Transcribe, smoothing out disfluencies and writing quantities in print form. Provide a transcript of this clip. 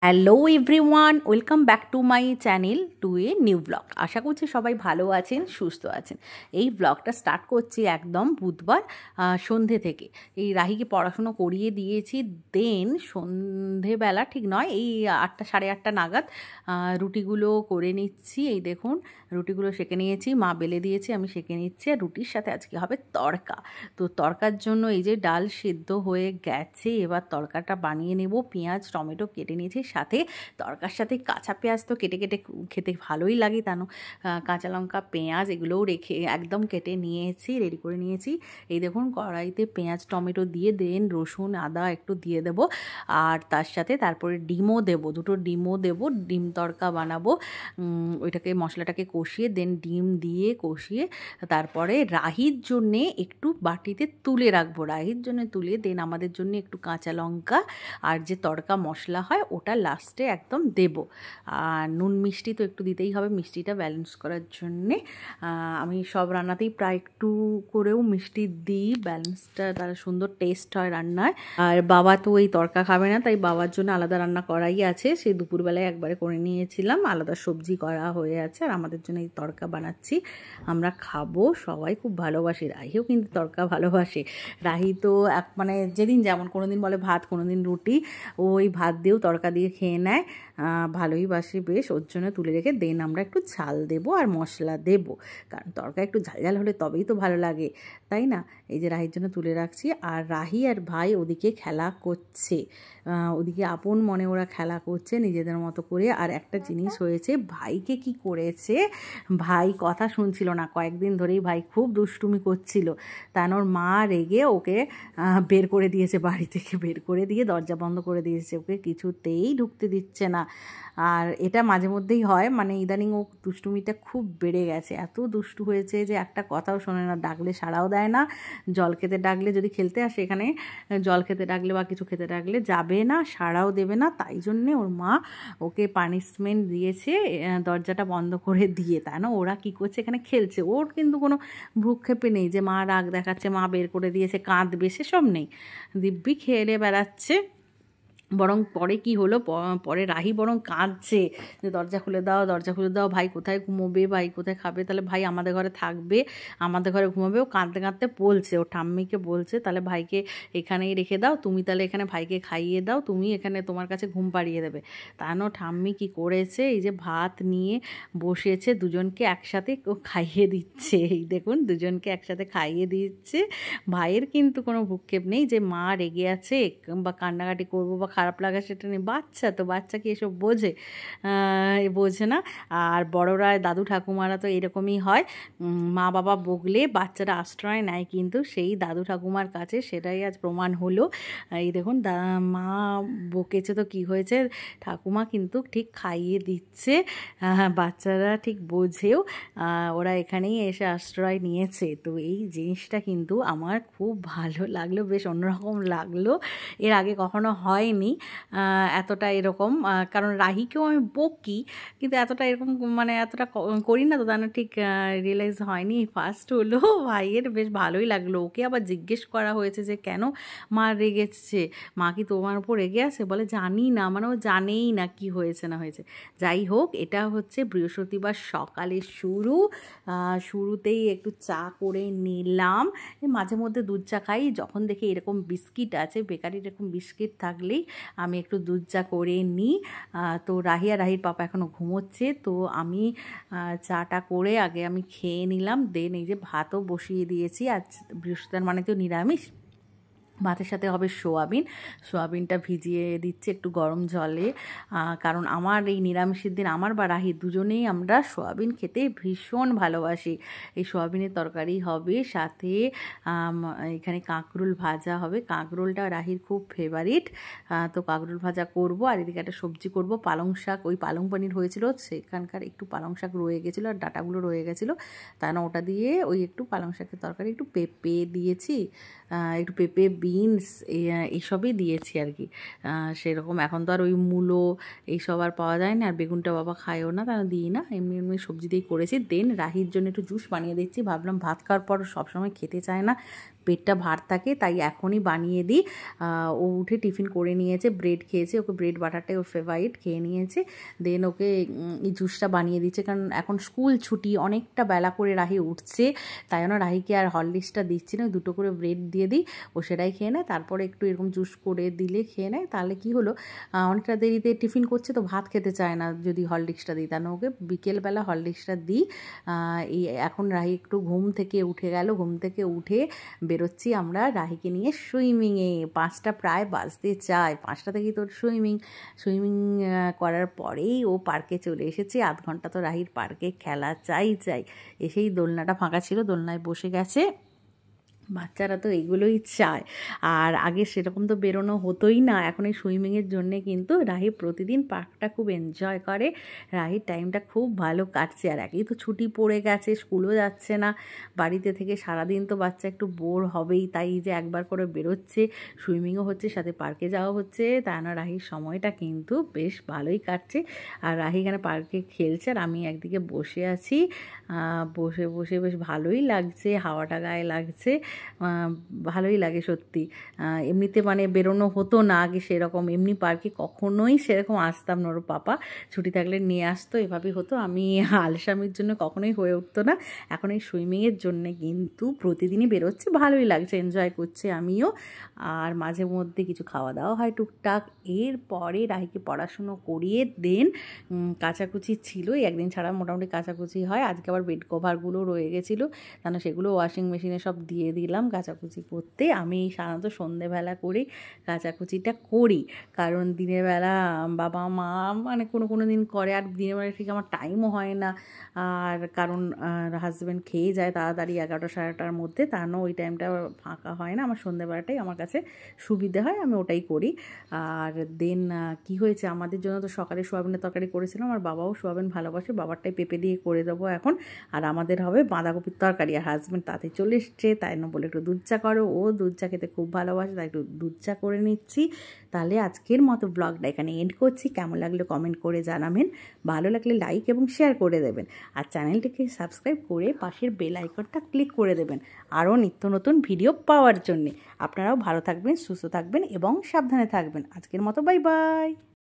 Hello everyone, welcome back to my channel to a new blog. আশা করছি সবাই ভালো আছেন, সুস্থ আছেন। এই ব্লগটা স্টার্ট করছি একদম বুধবার সন্ধে থেকে। এই রাহিকে পড়াশুনো করিয়ে দিয়েছি, দেন সন্ধেবেলা ঠিক নয়, এই 8টা সাড়ে 8টা নাগাদ রুটিগুলো করে নিচ্ছি। এই দেখুন রুটিগুলো সেঁকে নিয়েছি, মা বেলে দিয়েছি, আমি সেঁকে নিচ্ছি। আর রুটির সাথে আজকে হবে তড়কা। তো তড়কার জন্য এই যে ডাল সিদ্ধ হয়ে গেছে, এবার তড়কাটা বানিয়ে নেব। পেঁয়াজ টমেটো কেটে নিয়েছি, সাথে তড়কার সাথে কাঁচা পেঁয়াজ তো কেটে কেটে খেতে ভালোই লাগে, কাঁচা লঙ্কা পেঁয়াজ এগুলোও রেখে একদম কেটে নিয়েছি, রেডি করে নিয়েছি। এই দেখুন কড়াইতে পেঁয়াজ টমেটো দিয়ে দেন রসুন আদা একটু দিয়ে দেব, আর তার সাথে তারপরে ডিমও দেবো, দুটো ডিমও দেবো, ডিম তড়কা বানাবো। ওইটাকে মশলাটাকে কষিয়ে দেন ডিম দিয়ে কষিয়ে তারপরে রাহির জন্যে একটু বাটিতে তুলে রাখবো, রাহির জন্য তুলে দেন আমাদের জন্য একটু কাঁচা লঙ্কা আর যে তড়কা মশলা হয় ওটা লাস্টে একদম দেব। আর নুন মিষ্টি তো একটু দিতেই হবে, মিষ্টিটা ব্যালেন্স করার জন্যে। আমি সব রান্নাতেই প্রায় একটু করেও মিষ্টি দিই, ব্যালেন্সটা তার সুন্দর টেস্ট হয় রান্নায়। আর বাবা তো এই তড়কা খাবে না, তাই বাবার জন্য আলাদা রান্না করাই আছে, সে দুপুরবেলায় একবারে করে নিয়েছিলাম, আলাদা সবজি করা হয়ে আছে। আর আমাদের জন্য এই তড়কা বানাচ্ছি, আমরা খাবো, সবাই খুব ভালোবাসে, রাহিও কিন্তু তড়কা ভালোবাসে। রাহি তো মানে যেদিন যেমন, কোনো দিন বলে ভাত, কোনো দিন রুটি, ওই ভাত দিয়েও তড়কা দিয়ে খেয়ে নেয়, ভালোই বাসে বেশ। ওর জন্য তুলে রেখে দেন আমরা একটু ঝাল দেবো আর মশলা দেবো, কারণ তড়কা একটু ঝাল ঝাল হলে তবেই তো ভালো লাগে, তাই না? এই যে রাহির জন্য তুলে রাখছি। আর রাহি আর ভাই ওদিকে খেলা করছে, ওদিকে আপন মনে ওরা খেলা করছে নিজেদের মতো করে। আর একটা জিনিস হয়েছে, ভাইকে কি করেছে, ভাই কথা শুনছিল না, কয়েকদিন ধরেই ভাই খুব দুষ্টুমি করছিল, ওর মা রেগে ওকে বের করে দিয়েছে, বাড়ি থেকে বের করে দিয়ে দরজা বন্ধ করে দিয়েছে, ওকে কিছুতেই ঢুকতে দিচ্ছে না। আর এটা মাঝে মধ্যেই হয়, মানে ইদানিং ও দুষ্টুমিটা খুব বেড়ে গেছে, এত দুষ্টু হয়েছে যে একটা কথাও শোনে না, ডাকলে সাড়াও দেয় না, জল খেতে ডাকলে, যদি খেলতে আসে এখানে জল খেতে ডাকলে বা কিছু খেতে ডাকলে যাবে না, সাড়াও দেবে না। তাই জন্যে ওর মা ওকে পানিশমেন্ট দিয়েছে দরজাটা বন্ধ করে দিয়ে। ওরা কী করছে, এখানে খেলছে, ওর কিন্তু কোনো ভ্রুক্ষেপে নেই যে মা রাগ দেখাচ্ছে, মা বের করে দিয়েছে, কাঁদবে, সেসব নেই, দিব্যি খেলে বেড়াচ্ছে। বরং পরে কি হলো, পরে রাহি বরং কাঁদছে যে দরজা খুলে দাও, দরজা খুলে দাও, ভাই কোথায় ঘুমোবে, ভাই কোথায় খাবে, তাহলে ভাই আমাদের ঘরে থাকবে, আমাদের ঘরে ঘুমাবে। ও কাঁদতে কাঁদতে বলছে, ও ঠাম্মিকে বলছে, তাহলে ভাইকে এখানেই রেখে দাও, তুমি তাহলে এখানে ভাইকে খাইয়ে দাও, তুমি এখানে তোমার কাছে ঘুম পাড়িয়ে দেবে। ঠাম্মি কি করেছে, এই যে ভাত নিয়ে বসেছে, দুজনকে একসাথে খাইয়ে দিচ্ছে। এই দেখুন দুজনকে একসাথে খাইয়ে দিচ্ছে। ভাইয়ের কিন্তু কোনো ভ্রুক্ষেপ নেই যে মা রেগে আছে বা কান্নাকাটি করবো বা খারাপ লাগা, সেটা নেই। বাচ্চা তো, বাচ্চা কি এসব বোঝে? বোঝে না। আর বড়রা, দাদু ঠাকুমারা তো এরকমই হয়, মা বাবা বকলে বাচ্চারা আশ্রয় নেয়, কিন্তু সেই দাদু ঠাকুমার কাছে সেটাই আজ প্রমাণ হলো। এই দেখুন মা বকেছে তো কি হয়েছে, ঠাকুমা কিন্তু ঠিক খাইয়ে দিচ্ছে, বাচ্চারা ঠিক বোঝেও, ওরা এখানেই এসে আশ্রয় নিয়েছে। তো এই জিনিসটা কিন্তু আমার খুব ভালো লাগলো, বেশ অন্যরকম লাগলো, এর আগে কখনো হয়নি এতটা এরকম। কারণ রাহিকেও আমি বকি, কিন্তু এতটা এরকম মানে এতটা করি না, তো ঠিক রিয়েলাইজ হয়নি, ফার্স্ট হলো। ভাইয়ের বেশ ভালোই লাগলো। ওকে আবার জিজ্ঞেস করা হয়েছে যে কেন মা রেগেছে, মা কি তোমার উপর রেগে আছে, বলে জানি না, মানে ও জানেই না কি হয়েছে না হয়েছে। যাই হোক, এটা হচ্ছে বৃহস্পতিবার সকালের শুরুতেই একটু চা করে নিলাম। মাঝে মধ্যে দুধ চা খাই, যখন দেখি এরকম বিস্কিট আছে, বেকারির এরকম বিস্কিট থাকলেই আমি একটু দুধ চা করে নিই। তো রাহির পাপা এখনও ঘুমোচ্ছে, তো আমি চাটা করে আগে আমি খেয়ে নিলাম, দেন এই যে ভাতও বসিয়ে দিয়েছি। আজ বৃহস্পতিবার মানে তো নিরামিষ, ভাতের সাথে হবে সোয়াবিন, সোয়াবিনটা ভিজিয়ে দিচ্ছি একটু গরম জলে, কারণ আমার এই নিরামিষের দিন আমার বা রাহি দুজনেই আমরা সোয়াবিন খেতে ভীষণ ভালোবাসি। এই সোয়াবিনের তরকারি হবে, সাথে এখানে কাঁকরোল ভাজা হবে, কাঁকরোলটা রাহির খুব ফেভারিট, তো কাঁকরোল ভাজা করব। আর এদিকে একটা সবজি করব, পালং শাক, ওই পালং পনির হয়েছিল সেখানকার একটু পালং শাক রয়ে গেছিলো আর ডাটাগুলো রয়ে গেছিলো, ওটা দিয়ে ওই একটু পালং শাকের তরকারি, একটু পেঁপে দিয়েছি, একটু পেঁপে বিনস এইসবই দিয়েছি আর কি। সেরকম এখন তো আর ওই মূলো এইসব আর পাওয়া যায় না, আর বেগুনটা বাবা খায়ও না, দিই না, এমনি এমনি সবজি দিয়েই করেছি। দেন রাহির জন্য একটু জুস বানিয়ে দিচ্ছি, ভাবলাম ভাত খাওয়ার পর সবসময় খেতে চায় না, পেটটা ভার থাকে, তাই এখনই বানিয়ে দিই। ও উঠে টিফিন করে নিয়েছে, ব্রেড খেয়েছে, ওকে ব্রেড বাটারটাই ওর ফেভারিট, খেয়ে নিয়েছে। দেন ওকে এই জুসটা বানিয়ে দিচ্ছে, কারণ এখন স্কুল ছুটি, অনেকটা বেলা করে রাহি উঠছে, তাই জন্য রাহিকে আর হরলিক্সটা দিচ্ছি না, 2টো করে ব্রেড দিয়ে দিই, ও সেটাই খেয়ে নেয়। তারপরে একটু এরকম জুস করে দিলে খেয়ে নেয়। তাহলে কি হলো, অনেকটা দেরিতে টিফিন করছে তো ভাত খেতে চায় না যদি হরলিক্সটা দিই, তাহলে ওকে বিকেলবেলা হরলিক্সটা দিই। এই এখন রাহি একটু ঘুম থেকে উঠে গেল, ঘুম থেকে উঠে বেরোচ্ছি আমরা রাহিকে নিয়ে সুইমিংয়ে। 5টা প্রায় বাজতে চায়, 5টা থেকেই তোর সুইমিং করার পরেই ও পার্কে চলে এসেছে। আধ ঘন্টা তো রাহির পার্কে খেলা চাই। এসেই দোলনাটা ফাঁকা ছিল, দোলনায় বসে গেছে। বাচ্চারা তো এগুলোই চায়। আর আগে সেরকম তো বেরোনো হতোই না, এখন এই সুইমিংয়ের জন্যে কিন্তু রাহি প্রতিদিন পার্কটা খুব এনজয় করে। রাহির টাইমটা খুব ভালো কাটছে। আর একেই তো ছুটি পড়ে গেছে, স্কুলও যাচ্ছে না, বাড়িতে থেকে সারাদিন তো বাচ্চা একটু বোর হবেই, তাই যে একবার করে বেরোচ্ছে, সুইমিংও হচ্ছে, সাথে পার্কে যাওয়া হচ্ছে, তা না রাহির সময়টা কিন্তু বেশ ভালোই কাটছে। আর রাহি এখানে পার্কে খেলছে আর আমি একদিকে বসে আছি। বসে বসে বেশ ভালোই লাগছে, হাওয়াটা গায়ে লাগছে, ভালোই লাগে সত্যি। এমনিতে মানে বেরোনো হতো না আগে সেরকম, এমনি পার্কে কখনোই সেরকম আসতাম না, ওর পাপা ছুটি থাকলে নিয়ে আসতো, এভাবেই হতো। আমি আলসামির জন্য কখনোই হয়ে উঠতো না। এখন এই সুইমিংয়ের জন্যে কিন্তু প্রতিদিনই বেরোচ্ছে, ভালোই লাগছে, এনজয় করছে আমিও। আর মাঝে মধ্যে কিছু খাওয়া দাওয়া হয় টুকটাক। এরপরে রাহিকে পড়াশুনো করিয়ে দেন কাচাকুচি ছিল, একদিন ছাড়া মোটামুটি কাচাকুচি হয়। আজকে আবার বেড কভারগুলো রয়ে গেছিলো, কেন সেগুলো ওয়াশিং মেশিনে সব দিয়ে দিলাম কাচাকুচি করতে। আমি সাধারণত সন্ধেবেলা করে কাচাকুচিটা করি, কারণ দিনের বেলা বাবা মা মানে কোনো দিন করে, আর দিনের বেলা ঠিক আমার টাইমও হয় না। আর কারণ হাজব্যান্ড খেয়ে যায় তাড়াতাড়ি 11টা সাড়ে 11টার মধ্যে, তার ওই টাইমটা ফাঁকা হয় না। আমার সন্ধেবেলাটাই আমার কাছে সুবিধে হয়, আমি ওটাই করি। আর দেন কি হয়েছে, আমাদের জন্য তো সকালে সোয়াবিনের তরকারি করেছিলাম, আর বাবাও সোয়াবিন ভালোবাসে, বাবারটাই পেঁপে দিয়ে করে দেবো এখন। আর আমাদের হবে বাঁধাকপির তরকারি। আর হাজব্যান্ড তাতে চলে এসছে, তাই না বলে একটু দুধ চা করো, ও দুধ চা খেতে খুব ভালোবাসে, তাই একটু দুধ চা করে নিচ্ছি। তাহলে আজকের মতো ব্লগটা এখানে এন্ড করছি। কেমন লাগলো কমেন্ট করে জানাবেন, ভালো লাগলে লাইক এবং শেয়ার করে দেবেন, আর চ্যানেলটিকে সাবস্ক্রাইব করে পাশের বেল আইকনটা ক্লিক করে দেবেন আরও নিত্য নতুন ভিডিও পাওয়ার জন্যে। আপনারাও ভালো থাকবেন, সুস্থ থাকবেন এবং সাবধানে থাকবেন। আজকের মতো বাই বাই।